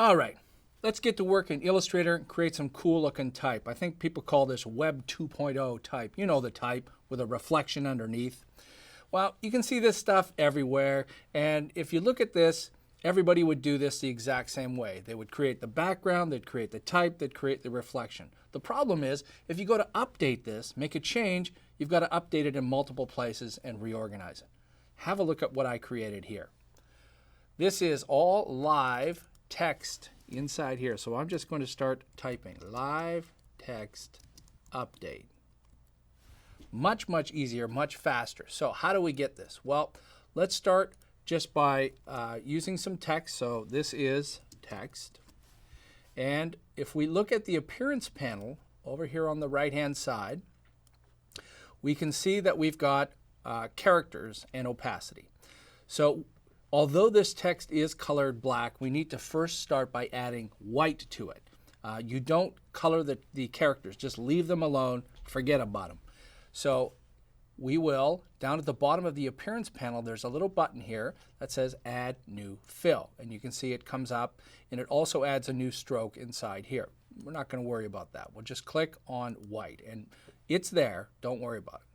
All right, let's get to work in Illustrator and create some cool looking type. I think people call this Web 2.0 type. You know the type with a reflection underneath. Well, you can see this stuff everywhere, and if you look at this, everybody would do this the exact same way. They would create the background, they'd create the type, they'd create the reflection. The problem is, if you go to update this, make a change, you've got to update it in multiple places and reorganize it. Have a look at what I created here. This is all live text inside here. So I'm just going to start typing live text update. Much, much easier, much faster. So how do we get this? Well, let's start just by using some text. So this is text. And if we look at the appearance panel over here on the right-hand side, we can see that we've got characters and opacity. So although this text is colored black, we need to first start by adding white to it. You don't color the characters, just leave them alone, forget about them. So we will, down at the bottom of the appearance panel, there's a little button here that says Add New Fill. And you can see it comes up, and it also adds a new stroke inside here. We're not going to worry about that. We'll just click on white, and it's there. Don't worry about it.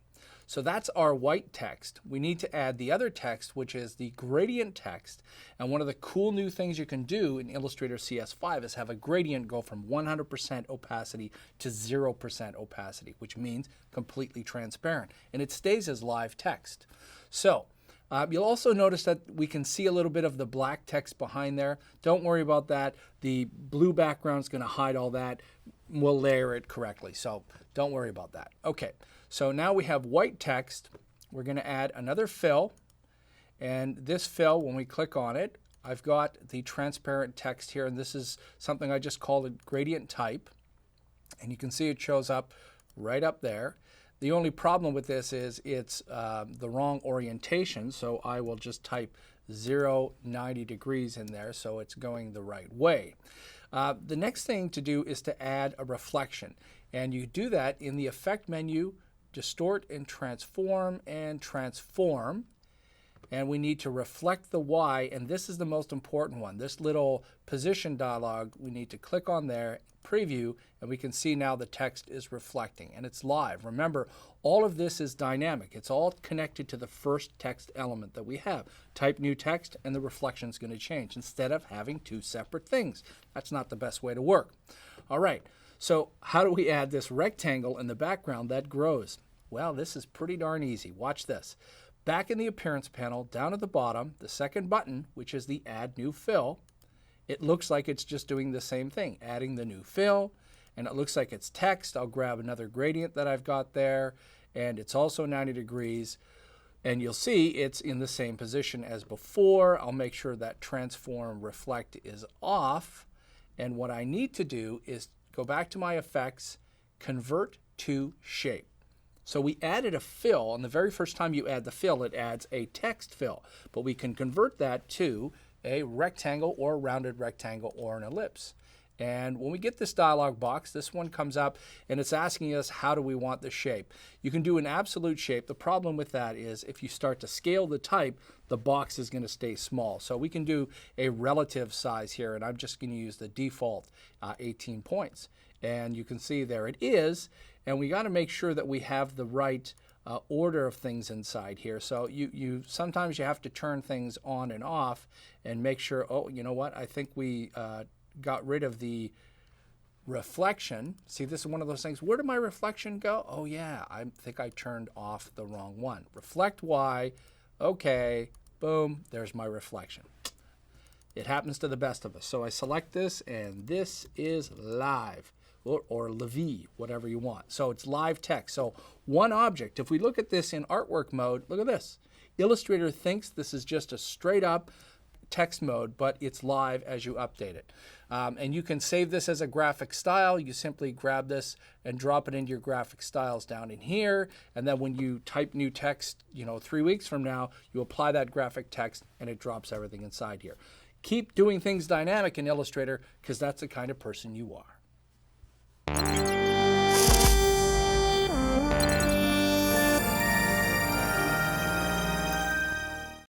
So that's our white text. We need to add the other text, which is the gradient text. And one of the cool new things you can do in Illustrator CS5 is have a gradient go from 100% opacity to 0% opacity, which means completely transparent. And it stays as live text. So you'll also notice that we can see a little bit of the black text behind there. Don't worry about that. The blue background is going to hide all that. We'll layer it correctly. So don't worry about that. Okay. So now we have white text. We're going to add another fill. And this fill, when we click on it, I've got the transparent text here. And this is something I just called a gradient type. And you can see it shows up right up there. The only problem with this is it's the wrong orientation. So I will just type 0, 90 degrees in there so it's going the right way. The next thing to do is to add a reflection. And you do that in the Effect menu, Distort and Transform, and we need to reflect the Y, and this is the most important one. This little position dialog, we need to click on there, preview, and we can see now the text is reflecting, and it's live. Remember, all of this is dynamic. It's all connected to the first text element that we have. Type new text, and the reflection is going to change instead of having two separate things. That's not the best way to work. All right, so how do we add this rectangle in the background that grows? Well, this is pretty darn easy. Watch this. Back in the appearance panel, down at the bottom, the second button, which is the Add New Fill, it looks like it's just doing the same thing, adding the new fill, and it looks like it's text. I'll grab another gradient that I've got there, and it's also 90 degrees, and you'll see it's in the same position as before. I'll make sure that Transform Reflect is off, and what I need to do is go back to my effects, Convert to Shape. So we added a fill, and the very first time you add the fill, it adds a text fill. But we can convert that to a rectangle or a rounded rectangle or an ellipse. And when we get this dialog box, this one comes up, and it's asking us how do we want the shape. You can do an absolute shape. The problem with that is if you start to scale the type, the box is going to stay small. So we can do a relative size here, and I'm just going to use the default 18 points. And you can see there it is. And we got to make sure that we have the right order of things inside here. So sometimes you have to turn things on and off and make sure, oh, you know what? I think we got rid of the reflection. See, this is one of those things. Where did my reflection go? Oh, yeah, I think I turned off the wrong one. Reflect Y. Okay, boom, there's my reflection. It happens to the best of us. So I select this, and this is live. Or Levi, whatever you want. So it's live text. So one object. If we look at this in artwork mode, look at this. Illustrator thinks this is just a straight up text mode, but it's live as you update it. And you can save this as a graphic style. You simply grab this and drop it into your graphic styles down in here. And then when you type new text, 3 weeks from now, you apply that graphic text and it drops everything inside here. Keep doing things dynamic in Illustrator because that's the kind of person you are.